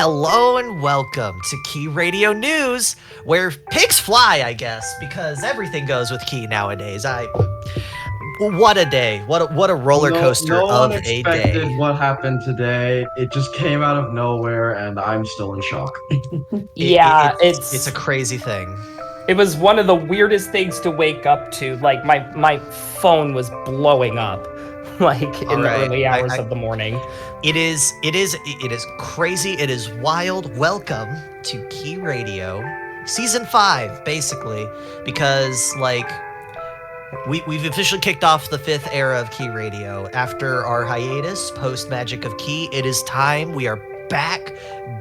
Hello and welcome to Key Radio News, where pigs fly, I guess, because everything goes with Key nowadays. What a day! What a roller coaster No one of a expected day. what happened today. It just came out of nowhere, and I'm still in shock. Yeah, It's a crazy thing. it was one of the weirdest things to wake up to. Like my phone was blowing up, like All in the right, early hours of the morning. It is crazy. It is wild. Welcome to Key Radio, season 5, basically, because we've officially kicked off the 5th era of Key Radio after our hiatus post Magic of Key. It is time. We are back,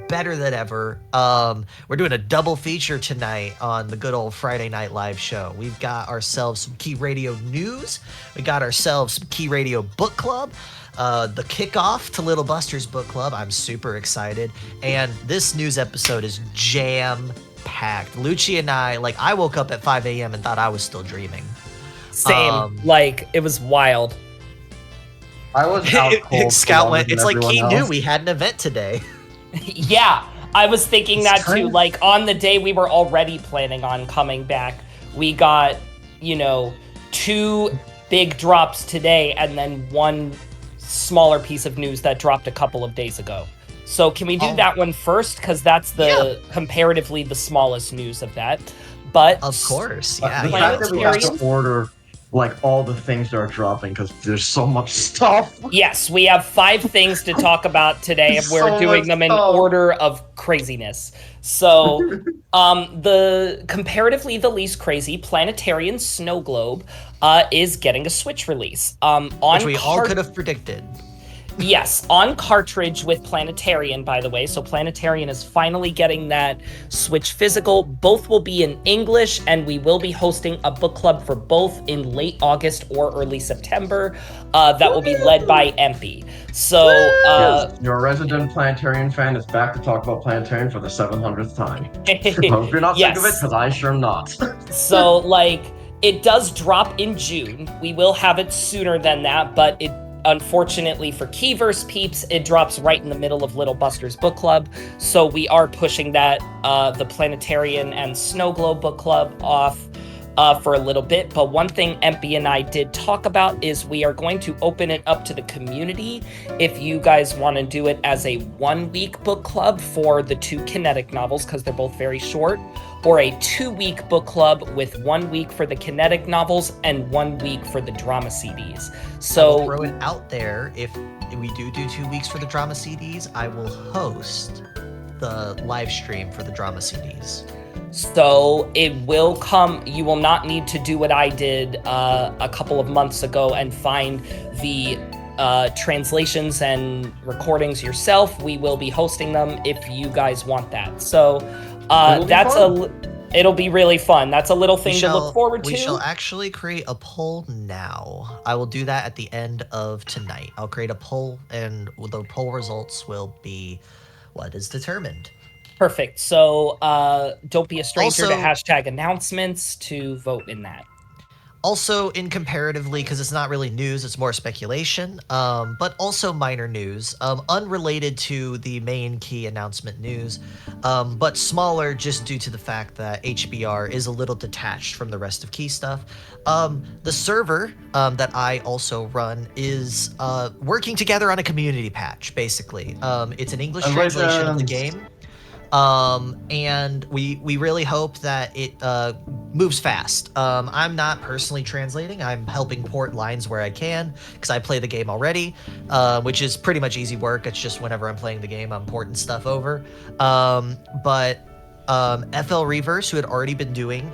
better than ever. We're doing a double feature tonight on the good old Friday Night Live show. We've got ourselves some Key Radio news. We got ourselves some Key Radio book club. The kickoff to Little Buster's book club. I'm super excited. And this news episode is jam-packed. Lucci and I woke up at 5 a.m. and thought I was still dreaming. Same. It was wild. I was out cold. Scout went, it's like everyone he else. knew we had an event today. Yeah, I was thinking that too. kinda- Like on the day we were already planning on coming back, we got, 2 big drops today and then one smaller piece of news that dropped a couple of days ago. So can we do that one first? Because that's comparatively the smallest news of that. But Of course, The yeah. fact that we have Planetarium? to order all the things that are dropping because there's so much stuff. yes, we have 5 things to talk about today, and we're So doing much them in stuff. order of craziness. So, the comparatively the least crazy Planetarian Snow Globe is getting a Switch release. Which we all could have predicted. Yes, on cartridge with Planetarian, by the way. So Planetarian is finally getting that Switch physical. Both will be in English, and we will be hosting a book club for both in late August or early September. That will be led by Empy. So, Yes, your resident Planetarian fan is back to talk about Planetarian for the 700th time. I hope you're not sick of it, because I sure am not. So, it does drop in June. We will have it sooner than that, but unfortunately for Keyverse peeps, it drops right in the middle of Little Buster's book club. So we are pushing that, the Planetarian and Snow Globe book club off for a little bit. But one thing Empy and I did talk about is we are going to open it up to the community if you guys want to do it as a 1-week book club for the 2 kinetic novels, because they're both very short, or a 2-week book club with 1 week for the kinetic novels and 1 week for the drama CDs. So I'll throw it out there. If we do 2 weeks for the drama CDs, I will host the live stream for the drama CDs. So it will come. You will not need to do what I did a couple of months ago and find the translations and recordings yourself. We will be hosting them if you guys want that. So it'll be really fun. That's a little thing to look forward to. We shall actually create a poll now. I will do that at the end of tonight. I'll create a poll, and the poll results will be what is determined. Perfect. So don't be a stranger to Also- hashtag announcements to vote in that. Also, in comparatively, because it's not really news, it's more speculation, but also minor news, unrelated to the main Key announcement news, but smaller just due to the fact that HBR is a little detached from the rest of Key stuff. The server that I also run is working together on a community patch, basically. It's an English translation of the game. And we really hope that it moves fast. I'm not personally translating. I'm helping port lines where I can because I play the game already, which is pretty much easy work. It's just whenever I'm playing the game, I'm porting stuff over. But FL Reverse, who had already been doing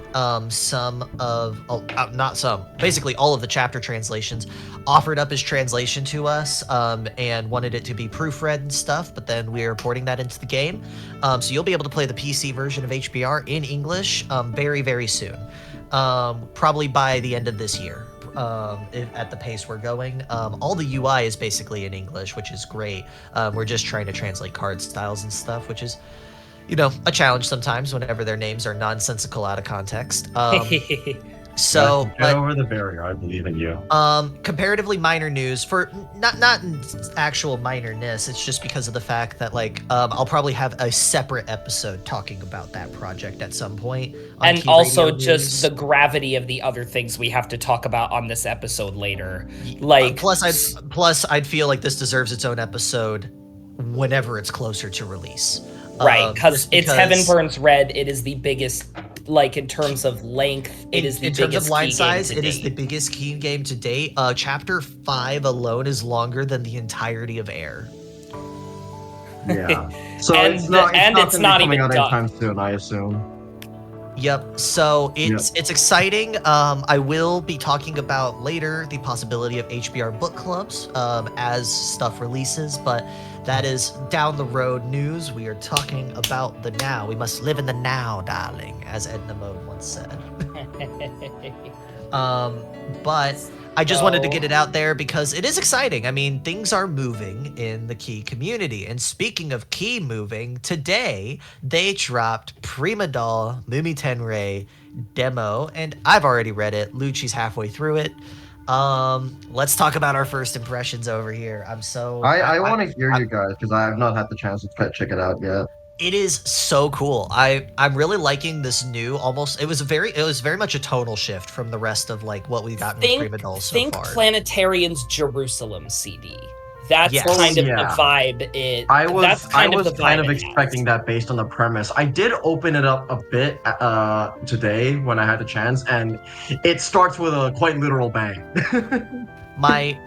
basically all of the chapter translations, offered up his translation to us and wanted it to be proofread and stuff, but then we're porting that into the game. So you'll be able to play the PC version of HBR in English very, very soon. Probably by the end of this year. At the pace we're going. All the UI is basically in English, which is great. We're just trying to translate card styles and stuff, which is a challenge sometimes whenever their names are nonsensical out of context. So get over the barrier. I believe in you. comparatively minor news for not in actual minorness. It's just because of the fact that like I'll probably have a separate episode talking about that project at some point. And also just the gravity of the other things we have to talk about on this episode later. Like plus I'd feel like this deserves its own episode whenever it's closer to release. Right, because it's Heaven Burns Red. It is the biggest, like, in terms of length, it is the biggest in terms of line size, it is the biggest key game to date. Chapter 5 alone is longer than the entirety of Air. Yeah. So And it's not even coming out done. anytime soon, I assume. Yep. So it's exciting. I will be talking about later the possibility of HBR book clubs as stuff releases, but that is down the road news. We are talking about the now. We must live in the now, darling, as Edna Mode once said. But I just wanted to get it out there because it is exciting. I mean, things are moving in the Key community. And speaking of Key moving, today they dropped Prima Doll Mumi Tenrei demo, and I've already read it. Lucci's halfway through it. Let's talk about our first impressions over here. I want to hear you guys because I have not had the chance to check it out yet. It is so cool. I'm really liking this new it was very much a tonal shift from the rest of like what we got in Prima Doll so far. Think Planetarian's Jerusalem CD. That's Yes. kind of Yeah. the vibe. I was kind of expecting that based on the premise. I did open it up a bit today when I had the chance, and it starts with a quite literal bang. My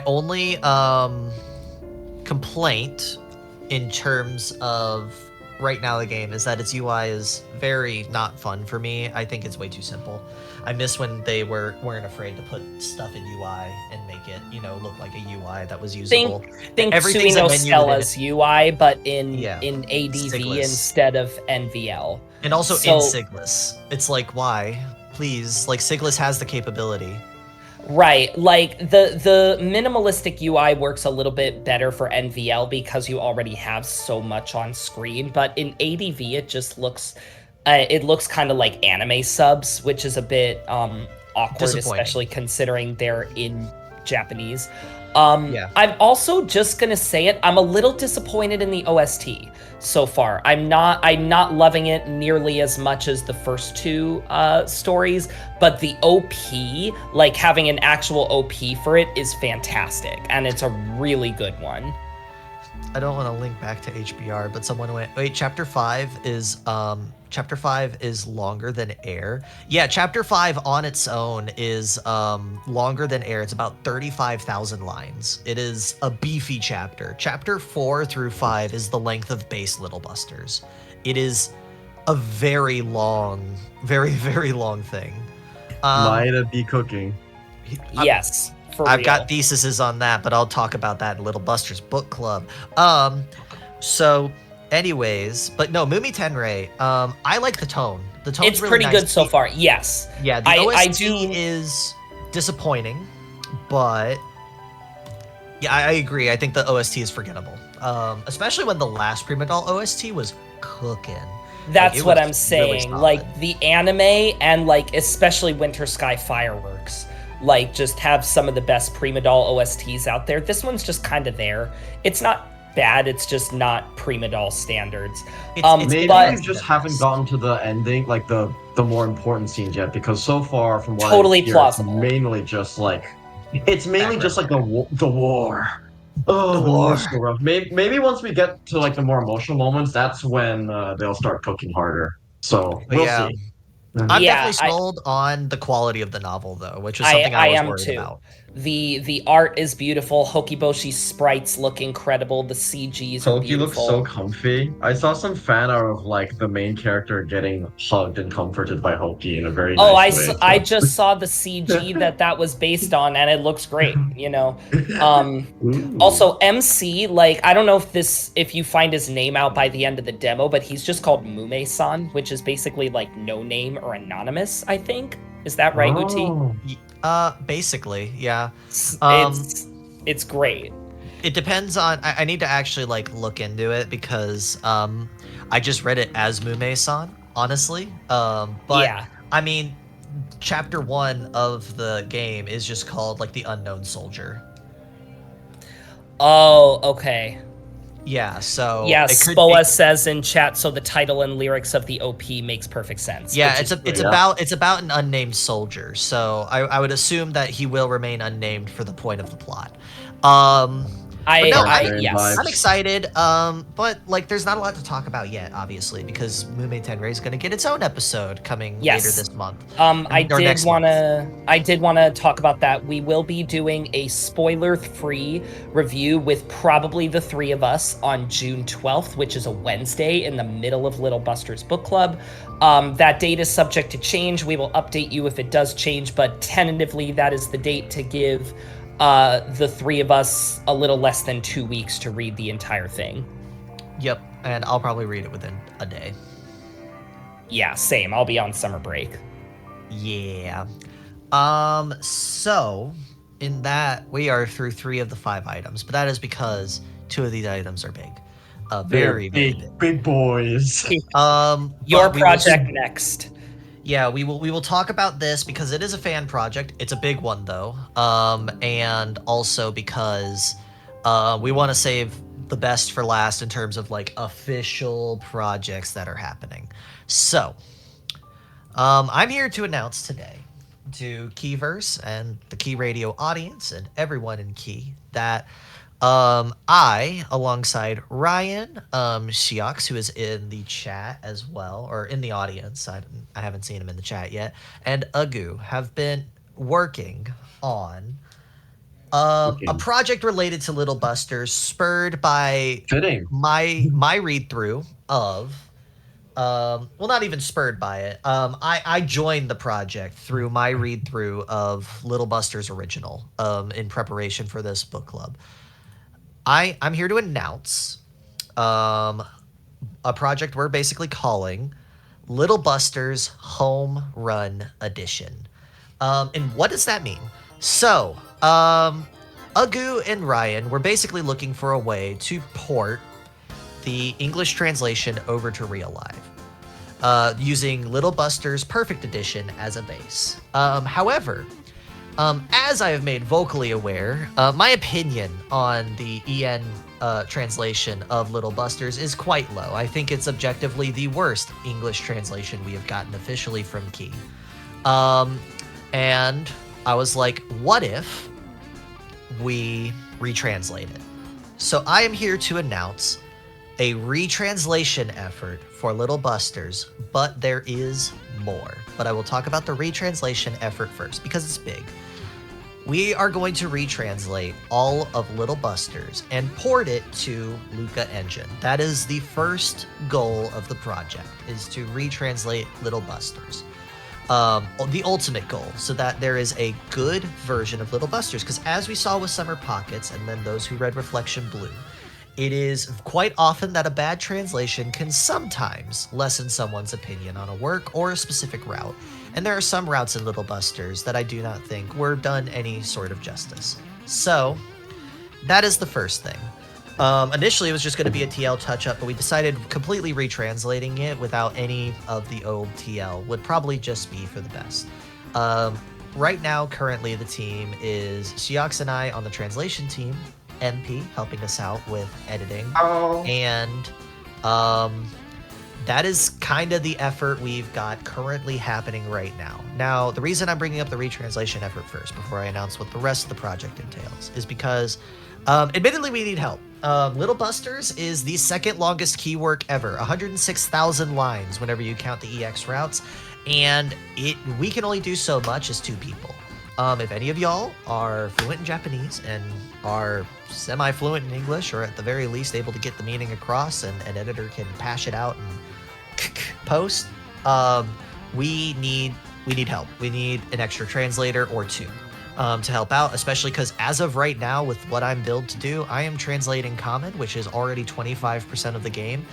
only complaint in terms of right now the game is that its UI is very not fun for me. I think it's way too simple. I miss when they weren't afraid to put stuff in UI and make it, look like a UI that was usable. Think Everything's a Suino menu Stella's UI, but in ADV Sigless. instead of NVL. And also in Sigless. It's like, why? Please, like Sigless has the capability. Right, like the minimalistic UI works a little bit better for NVL because you already have so much on screen, but in ADV it just looks kind of like anime subs, which is a bit awkward, especially considering they're in Japanese. I'm also just gonna say it, I'm a little disappointed in the OST so far. I'm not loving it nearly as much as the first two stories, but the OP, like having an actual OP for it, is fantastic, and it's a really good one. I don't want to link back to HBR, but someone went, wait, chapter 5 is longer than Air. Yeah, chapter 5 on its own is longer than Air. It's about 35,000 lines. It is a beefy chapter. Chapter 4 through 5 is the length of base Little Busters. It is a very long, very, very long thing. Might be cooking. Yes. I've got theses on that, but I'll talk about that in Little Buster's book club. So anyways, but no, Mumi Tenrei, I like the tone. The tone's it's really pretty nice. good so far. Yes. Yeah, the OST is disappointing, but yeah, I agree. I think the OST is forgettable. Especially when the last Prima Doll OST was cooking. That's like, what I'm saying. Really like the anime and like especially Winter Sky Fireworks, like just have some of the best Prima Doll OSTs out there. This one's just kind of there. It's not bad, it's just not Prima Doll standards. Maybe we just haven't gotten to the ending, like the more important scenes yet, because so far from what totally I hear, plausible. it's mainly just like the war. Oh, The war. so rough. Maybe once we get to like the more emotional moments, that's when they'll start cooking harder. So we'll see. I'm definitely sold on the quality of the novel, though, which is something I was worried about. The art is beautiful. Hokiboshi's sprites look incredible. The CGs are beautiful. Hoki looks so comfy. I saw some fan art of like the main character getting hugged and comforted by Hoki in a very nice way. I just saw the CG that was based on, and it looks great. Also, MC, like I don't know if you find his name out by the end of the demo, but he's just called Mume-san, which is basically like no name or anonymous. I think is that right, Uti? Basically, yeah. It's great. It depends on. I need to actually like look into it because I just read it as Mume-san, honestly. But Yeah. I mean, chapter 1 of the game is just called like the Unknown Soldier. Oh, okay. Yeah, so Yeah, it could. Spoa says in chat, so the title and lyrics of the OP makes perfect sense. Yeah, which it's is great. it's about an unnamed soldier. So I would assume that he will remain unnamed for the point of the plot. But no, Yes. I'm excited. But like, there's not a lot to talk about yet, obviously, because Mume Tenrei is going to get its own episode coming later this month. I or did next want month. to talk about that. We will be doing a spoiler-free review with probably the three of us on June 12th, which is a Wednesday in the middle of Little Busters Book Club. That date is subject to change. We will update you if it does change, but tentatively that is the date to give the three of us a little less than 2 weeks to read the entire thing. Yep, and I'll probably read it within a day. Yeah, same. I'll be on summer break. Yeah. So in that we are through 3 of the 5 items, but that is because 2 of these items are big. Very big boys. Your but we will project next. Yeah, we will talk about this because it is a fan project. It's a big one though. And also because we want to save the best for last in terms of like official projects that are happening. So, I'm here to announce today to Keyverse and the Key Radio audience and everyone in Key that I, alongside Ryan Shiox, who is in the chat as well, or in the audience, I haven't seen him in the chat yet, and Agu have been working on a project related to Little Busters, spurred by my read through of. Well, not even spurred by it. I joined the project through my read through of Little Busters original in preparation for this book club. I'm here to announce a project we're basically calling Little Busters Home Run Edition. And what does that mean? So, Agu and Ryan were basically looking for a way to port the English translation over to real life, using Little Busters Perfect Edition as a base. However, as I have made vocally aware, my opinion on the EN translation of Little Busters is quite low. I think it's objectively the worst English translation we have gotten officially from Key. And I was like, what if we retranslate it? So I am here to announce a retranslation effort for Little Busters, but there is more. But I will talk about the retranslation effort first because it's big. We are going to retranslate all of Little Busters and port it to Luca Engine. That is the first goal of the project, is to retranslate Little Busters. The ultimate goal, so that there is a good version of Little Busters. Because as we saw with Summer Pockets and then those who read Reflection Blue, it is quite often that a bad translation can sometimes lessen someone's opinion on a work or a specific route. And there are some routes in Little Busters that I do not think were done any sort of justice. So, that is the first thing. Initially, it was just going to be a TL touch-up, but we decided completely retranslating it without any of the old TL would probably just be for the best. Right now, currently, the team is Shiox and I on the translation team, Empy helping us out with editing, and that is kind of the effort we've got currently happening right now. Now, the reason I'm bringing up the retranslation effort first, before I announce what the rest of the project entails, is because, admittedly, we need help. Little Busters is the second longest key work ever, 106,000 lines whenever you count the EX routes, and we can only do so much as 2 people. If any of y'all are fluent in Japanese and are semi-fluent in English, or at the very least able to get the meaning across, and an editor can pass it out and post, we need help. We need an extra translator or 2 to help out, especially because as of right now, with what I'm billed to do, I am translating Common, which is already 25% of the game,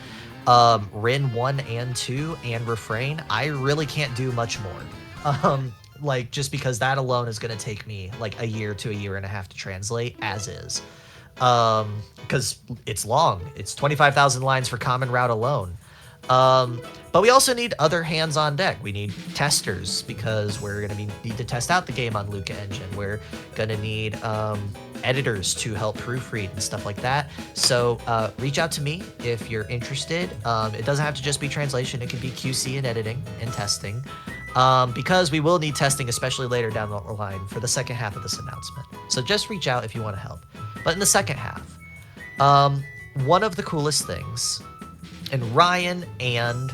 Rin 1 and 2, and Refrain. I really can't do much more. Like, just because that alone is going to take me like a year to a year and a half to translate as is. Because it's long. It's 25,000 lines for Common Route alone. But we also need other hands on deck. We need testers because we're going to need to test out the game on Luca Engine. We're going to need editors to help proofread and stuff like that. So reach out to me if you're interested. It doesn't have to just be translation. It can be QC and editing and testing. Because we will need testing, especially later down the line for the second half of this announcement. So just reach out if you want to help. But in the second half, one of the coolest things, and Ryan and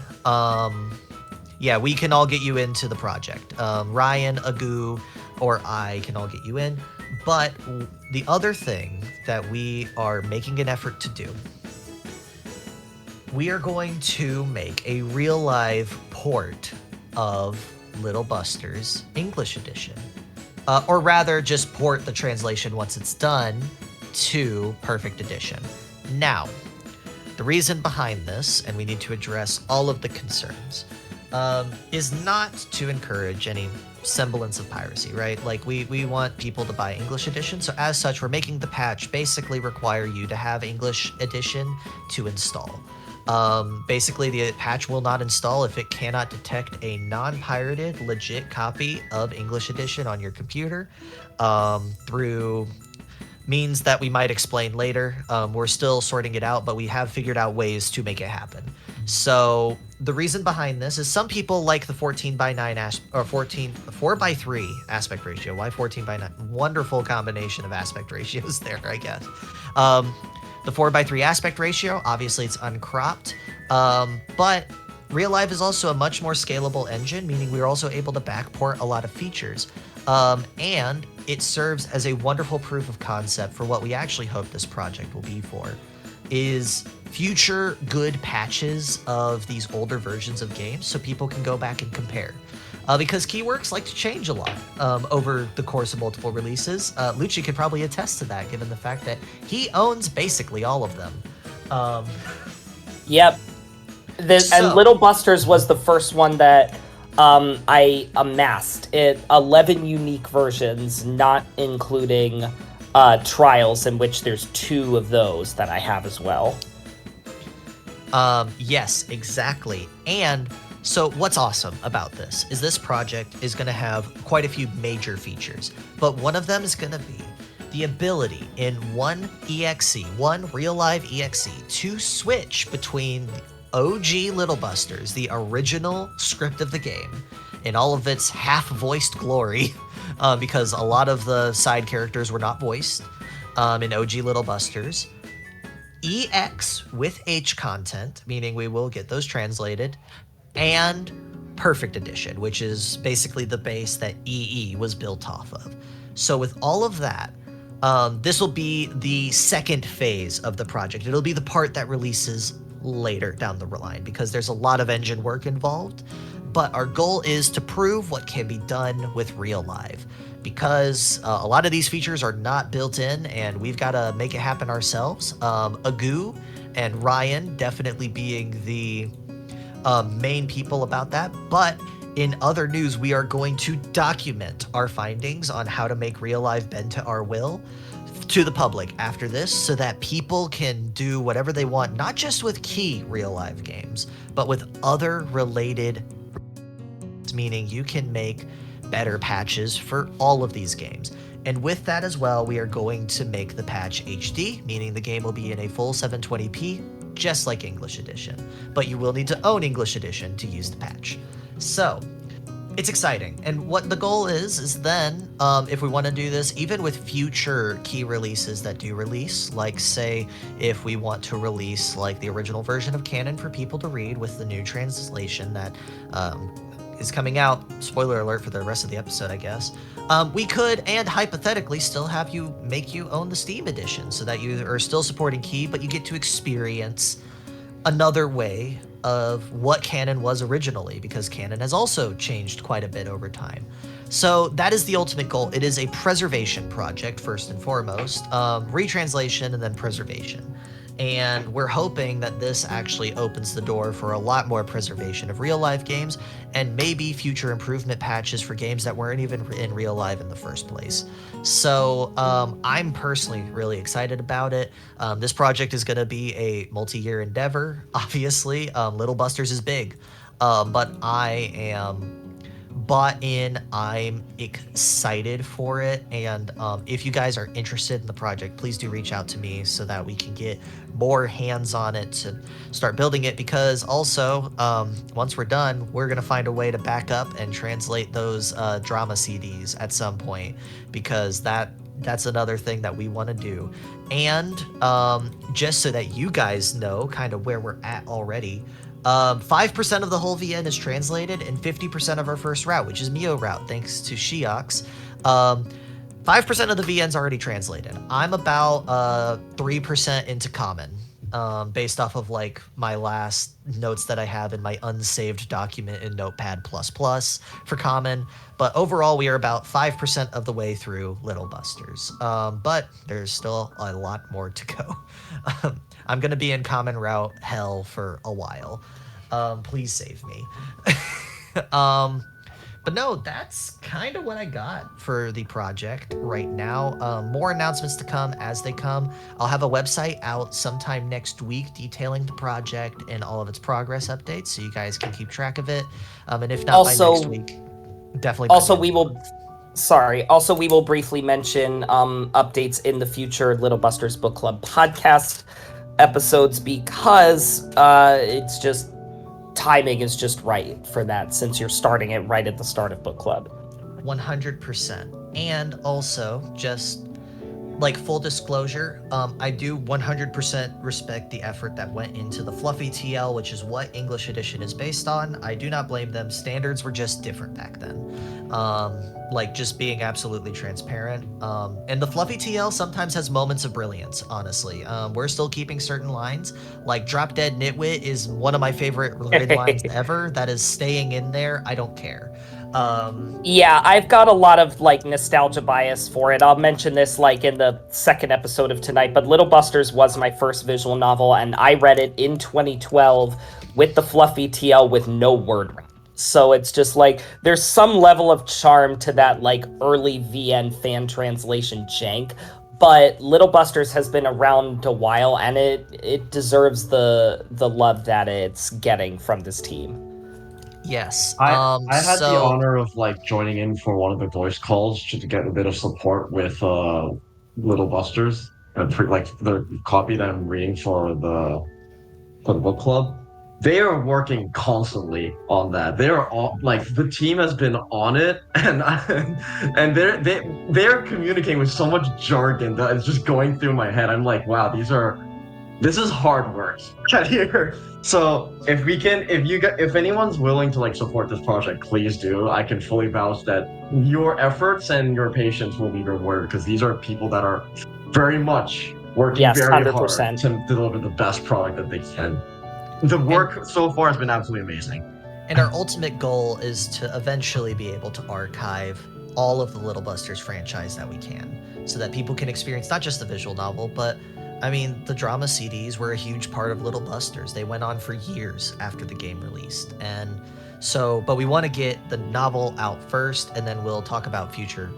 we can all get you into the project. Ryan, Agu, or I can all get you in. But the other thing that we are making an effort to do, we are going to make a real live port of Little Busters English edition. Or rather, just port the translation once it's done to Perfect Edition. Now, the reason behind this, and we need to address all of the concerns, is not to encourage any semblance of piracy, right? Like, we want people to buy English edition, so as such, we're making the patch basically require you to have English edition to install. Basically, the patch will not install if it cannot detect a non-pirated, legit copy of English edition on your computer through means that we might explain later. We're still sorting it out, but we have figured out ways to make it happen. So the reason behind this is some people like the 14:9 or 4:3 aspect ratio. Why 14:9? Wonderful combination of aspect ratios there, I guess. The 4:3 aspect ratio, obviously it's uncropped, but Real Life is also a much more scalable engine, meaning we are also able to backport a lot of features. And it serves as a wonderful proof of concept for what we actually hope this project will be for, is future good patches of these older versions of games so people can go back and compare. Because keyworks like to change a lot over the course of multiple releases. Lucci could probably attest to that, given the fact that he owns basically all of them. Yep. And Little Busters was the first one that I amassed. 11 unique versions, not including trials, in which there's 2 of those that I have as well. Yes, exactly. And so what's awesome about this is this project is going to have quite a few major features, but one of them is going to be the ability in one real live EXE, to switch between the OG Little Busters, the original script of the game, in all of its half-voiced glory, because a lot of the side characters were not voiced in OG Little Busters. EX with H content, meaning we will get those translated, and Perfect Edition, which is basically the base that EE was built off of. So with all of that, this will be the second phase of the project. It'll be the part that releases later down the line because there's a lot of engine work involved. But our goal is to prove what can be done with Real Live, because a lot of these features are not built in and we've got to make it happen ourselves. Agu and Ryan definitely being the main people about that. But in other news, we are going to document our findings on how to make Real Live bend to our will to the public after this, so that people can do whatever they want, not just with key Real Live games, but with other related, meaning you can make better patches for all of these games. And with that as well, we are going to make the patch HD, meaning the game will be in a full 720p, just like English Edition. But you will need to own English Edition to use the patch. So it's exciting. And what the goal is then, if we want to do this, even with future key releases that do release, like say, if we want to release like the original version of Kanon for people to read with the new translation that is coming out, spoiler alert for the rest of the episode, I guess, we could, and hypothetically, still have you own the Steam edition so that you are still supporting key, but you get to experience another way of what Kanon was originally, because Kanon has also changed quite a bit over time. So that is the ultimate goal. It is a preservation project, first and foremost, retranslation and then preservation. And we're hoping that this actually opens the door for a lot more preservation of real life games and maybe future improvement patches for games that weren't even in real life in the first place. So I'm personally really excited about it. This project is going to be a multi-year endeavor, obviously. Little Busters is big, but I am bought in. I'm excited for it, and if you guys are interested in the project, please do reach out to me so that we can get more hands on it to start building it, because also once we're done, we're going to find a way to back up and translate those drama CDs at some point, because that's another thing that we want to do. And just so that you guys know kind of where we're at already, 5% of the whole VN is translated, and 50% of our first route, which is Mio route, thanks to Shiox. 5% of the VN's already translated. I'm about 3% into Common, based off of like my last notes that I have in my unsaved document in Notepad++ for Common. But overall, we are about 5% of the way through Little Busters. But there's still a lot more to go. I'm going to be in Common Route hell for a while. Please save me. But no, that's kind of what I got for the project right now. More announcements to come as they come. I'll have a website out sometime next week detailing the project and all of its progress updates, so you guys can keep track of it. And if not Also- by next week, definitely. Also, we will briefly mention updates in the future Little Busters Book Club podcast episodes, because it's just timing is just right for that, since you're starting it right at the start of book club. 100%. And also, just like full disclosure, I do 100% respect the effort that went into the Fluffy TL, which is what English edition is based on. I do not blame them. Standards were just different back then. Like just being absolutely transparent. And the Fluffy TL sometimes has moments of brilliance, honestly. We're still keeping certain lines. Like Drop Dead Nitwit is one of my favorite grid lines ever. That is staying in there. I don't care. Yeah, I've got a lot of like nostalgia bias for it. I'll mention this like in the second episode of tonight, but Little Busters was my first visual novel, and I read it in 2012 with the Fluffy TL with no word wrap. So it's just like there's some level of charm to that like early VN fan translation jank, but Little Busters has been around a while, and it deserves the love that it's getting from this team. Yes. I had the honor of like joining in for one of the voice calls just to get a bit of support with Little Busters, like the copy that I'm reading for the book club. They are working constantly on that. They are all like the team has been on it, and and they're communicating with so much jargon that is just going through my head. I'm like, wow, this is hard work right here. So if anyone's willing to like support this project, please do. I can fully vouch that your efforts and your patience will be rewarded, because these are people that are very much working very 100%. hard to deliver the best product that they can. The work so far has been absolutely amazing. And our ultimate goal is to eventually be able to archive all of the Little Busters franchise that we can, so that people can experience not just the visual novel, but I mean, the drama CDs were a huge part of Little Busters. They went on for years after the game released. And so, but we want to get the novel out first, and then we'll talk about future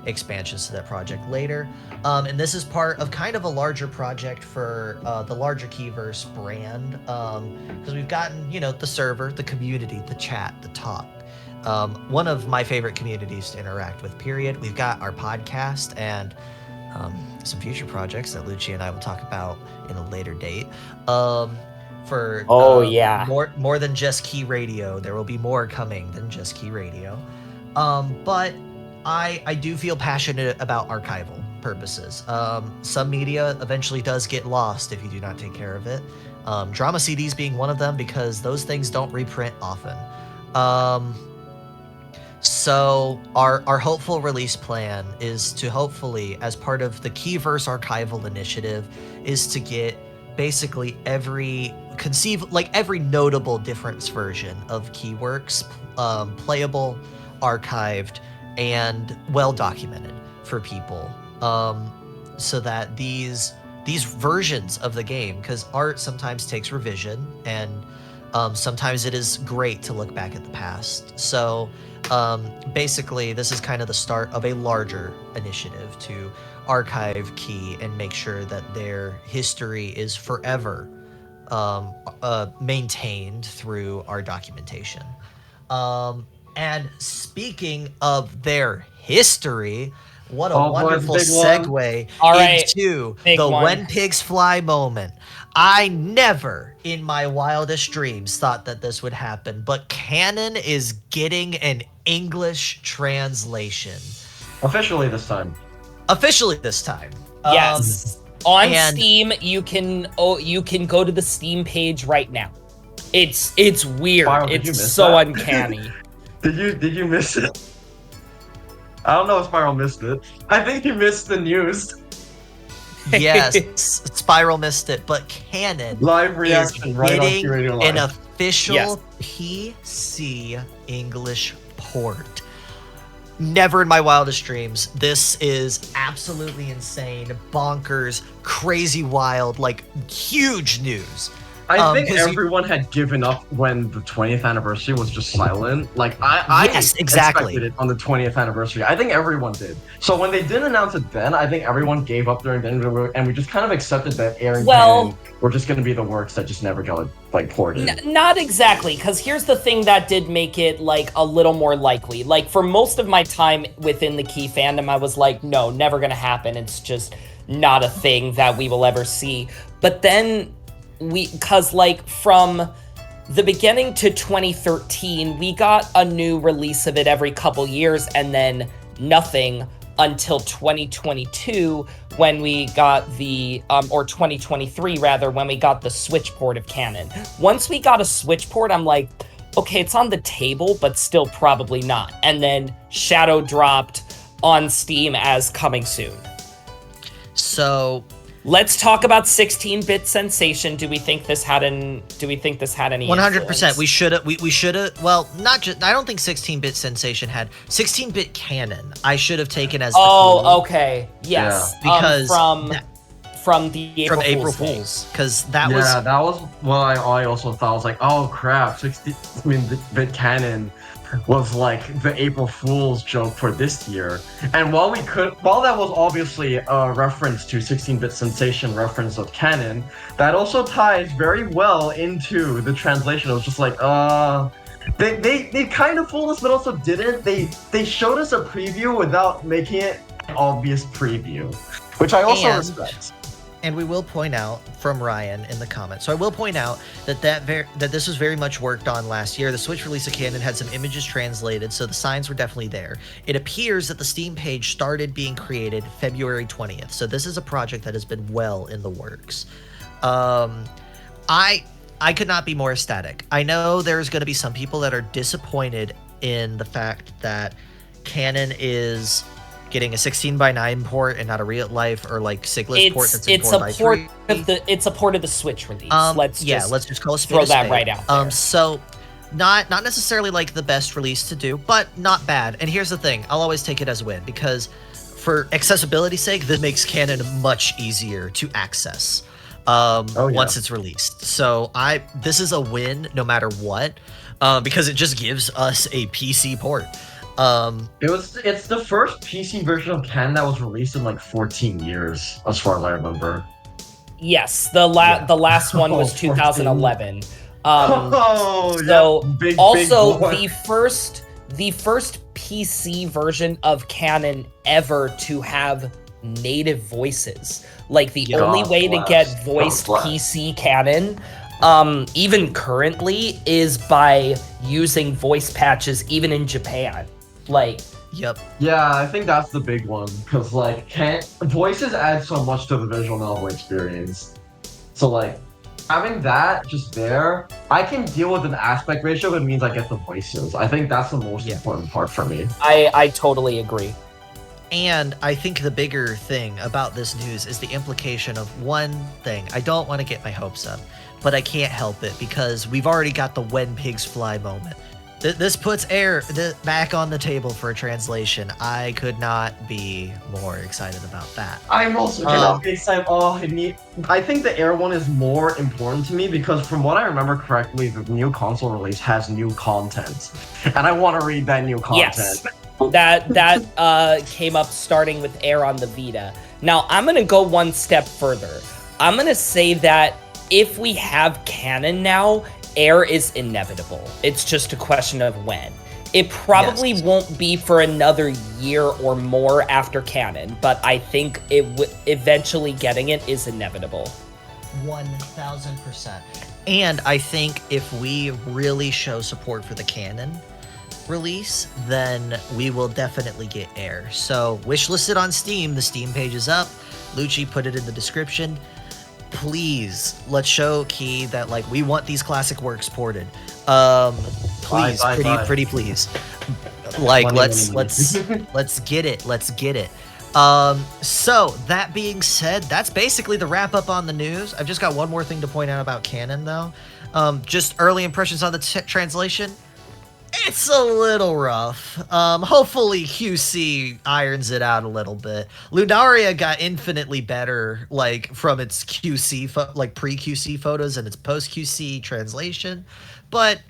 expansions to that project later. And this is part of kind of a larger project for the larger Keyverse brand, because we've gotten, the server, the community, the chat, the talk. One of my favorite communities to interact with, period. We've got our podcast and some future projects that Lucci and I will talk about in a later date. For more than just Key Radio. There will be more coming than just Key Radio. But I do feel passionate about archival purposes. Some media eventually does get lost if you do not take care of it. Drama CDs being one of them, because those things don't reprint often. So our hopeful release plan is to hopefully, as part of the Keyverse archival initiative, is to get basically every notable difference version of Keyworks playable, archived, and well documented for people, so that these these versions of the game, because art sometimes takes revision, and sometimes it is great to look back at the past. So basically, this is kind of the start of a larger initiative to archive Key and make sure that their history is forever maintained through our documentation. And speaking of their history, what a wonderful segue into the When Pigs Fly moment. I never in my wildest dreams thought that this would happen, but Kanon is getting an English translation. Officially this time. Yes. On Steam, you can go to the Steam page right now. It's weird. Spiral, it's so uncanny. Did you miss it? I don't know if Spiral missed it. I think he missed the news. Yes, Spiral missed it, but Kanon live reaction is right getting on Radio Live. An official PC English port. Never in my wildest dreams. This is absolutely insane, bonkers, crazy wild, like huge news. I think everyone had given up when the 20th anniversary was just silent. Like I expected it on the 20th anniversary. I think everyone did. So when they didn't announce it then, I think everyone gave up during then, and we just kind of accepted that Aaron Kanon were just going to be the works that just never got like ported. Not exactly, because here's the thing that did make it like a little more likely. Like for most of my time within the Key fandom, I was like, no, never going to happen. It's just not a thing that we will ever see. But then because like from the beginning to 2013, we got a new release of it every couple years, and then nothing until 2022 when we got the or 2023 rather, when we got the Switch port of Kanon. Once we got a Switch port, I'm like, okay, it's on the table, but still probably not. And then Shadow dropped on Steam as coming soon. So let's talk about 16-bit sensation. Do we think this had any 100%. We should have. Well, not just. I don't think 16-bit sensation had 16-bit Kanon. I should have taken as. Okay. Yes. Yeah. Because from April Fools, because that was well. I also thought, I was like, oh crap, 16-bit Kanon was like the April Fool's joke for this year. And while that was obviously a reference to 16-bit sensation reference of Kanon, that also ties very well into the translation. It was just like, they kind of fooled us, but also didn't. They showed us a preview without making it an obvious preview, which I also respect. And we will point out from Ryan in the comments. So I will point out that this was very much worked on last year. The Switch release of Kanon had some images translated, so the signs were definitely there. It appears that the Steam page started being created February 20th. So this is a project that has been well in the works. I could not be more ecstatic. I know there's going to be some people that are disappointed in the fact that Kanon is getting a 16:9 port and not a real life or like Sigless port that's in 4:3. It's a port of the Switch release. Let's just call it throw that right out there. So not necessarily like the best release to do, but not bad. And here's the thing, I'll always take it as a win because for accessibility's sake, this makes Kanon much easier to access once it's released. So this is a win no matter what, because it just gives us a PC port. It's the first PC version of Kanon that was released in like 14 years, as far as I remember. Yes, the last one was 2011. Big the first PC version of Kanon ever to have native voices. Like the only way to get voiced PC Kanon, even currently, is by using voice patches, even in Japan. Yep. Yeah, I think that's the big one, because voices add so much to the visual novel experience. So like having that just there, I can deal with an aspect ratio that means I get the voices. I think that's the most important part for me. I totally agree. And I think the bigger thing about this news is the implication of one thing. I don't want to get my hopes up, but I can't help it because we've already got the When Pigs Fly moment. This puts air back on the table for a translation. I could not be more excited about that. I'm also gonna be excited. I think the Air one is more important to me because from what I remember correctly, the new console release has new content. And I want to read that new content. Yes. That came up starting with Air on the Vita. Now, I'm going to go one step further. I'm going to say that if we have Kanon now, Air is inevitable. It's just a question of when. It probably won't be for another year or more after Kanon, but I think eventually getting it is inevitable. 1000%. And I think if we really show support for the Kanon release, then we will definitely get Air. So wishlisted on Steam. The Steam page is up. Lucci put it in the description. Please, let's show Key that like we want these classic works ported. Please, pretty please. Like let's get it. Let's get it. So that being said, that's basically the wrap up on the news. I've just got one more thing to point out about Kanon though. Just early impressions on the translation. It's a little rough. Hopefully QC irons it out a little bit. Lunaria got infinitely better, like from its QC, pre-QC photos and its post-QC translation. But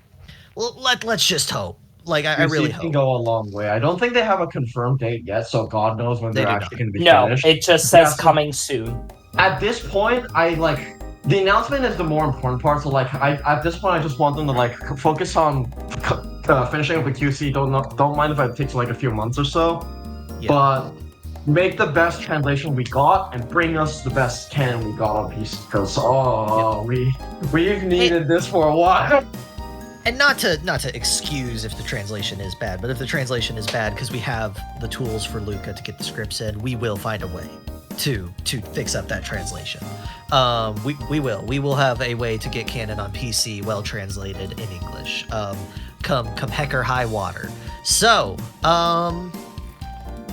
let's just hope. Like I really hope. Can go a long way. I don't think they have a confirmed date yet, so God knows when they're actually going to be finished. No, it just says coming soon. At this point, the announcement is the more important part. So at this point, I just want them to focus on finishing up with QC. Don't mind if it takes a few months or so, but make the best translation we got and bring us the best Kanon we got on PC. Because we've needed this for a while. And not to excuse if the translation is bad, but if the translation is bad because we have the tools for Luca to get the scripts in, we will find a way to fix up that translation. We will have a way to get Kanon on PC well translated in English. Come heck or high water. So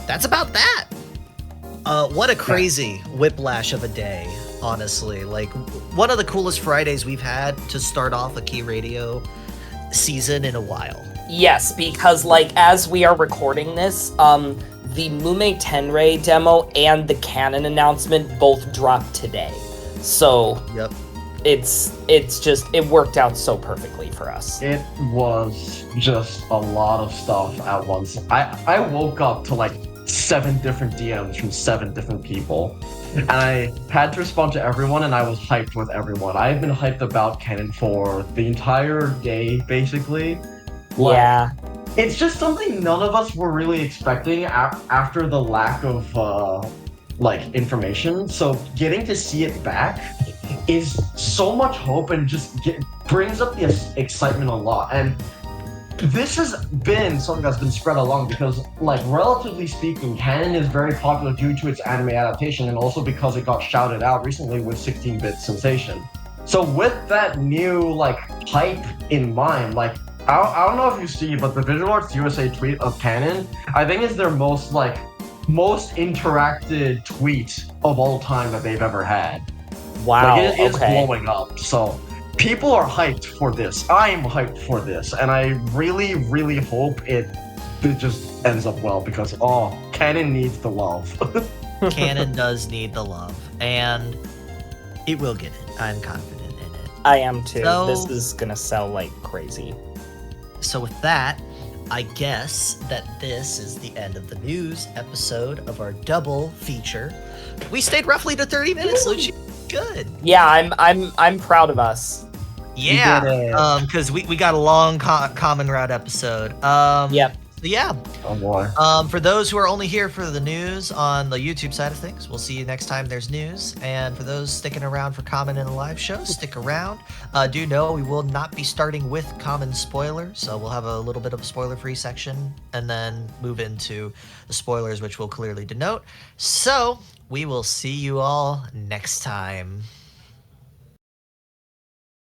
that's about that. What a crazy whiplash of a day, honestly. Like one of the coolest Fridays we've had to start off a Key Radio season in a while. Yes, because as we are recording this, the Mume Tenrei demo and the Kanon announcement both dropped today. So it worked out so perfectly for us. It was just a lot of stuff at once. I woke up to 7 different DMs from 7 different people. And I had to respond to everyone, and I was hyped with everyone. I've been hyped about Kanon for the entire day, basically. Yeah. It's just something none of us were really expecting after the lack of information. So getting to see it back is so much hope and just brings up the excitement a lot. And this has been something that's been spread along because, relatively speaking, Kanon is very popular due to its anime adaptation and also because it got shouted out recently with 16-bit Sensation. So with that new, hype in mind, I don't know if you see, but the Visual Arts USA tweet of Kanon, I think is their most interacted tweet of all time that they've ever had. Wow, it's blowing up, so people are hyped for this. I'm hyped for this, and I really, really hope it just ends up well because Kanon needs the love. Kanon does need the love, and it will get it. I'm confident in it. I am too. So, this is gonna sell like crazy. So with that, I guess that this is the end of the news episode of our double feature. We stayed roughly to 30 minutes, Lucci. Good. Yeah, I'm proud of us. Yeah, because we got a long Common Route episode. Yep. So yeah. Oh boy. For those who are only here for the news on the YouTube side of things, we'll see you next time there's news. And for those sticking around for Common in the live show, stick around. Do know we will not be starting with Common spoilers, so we'll have a little bit of a spoiler-free section and then move into the spoilers, which will clearly denote. So we will see you all next time.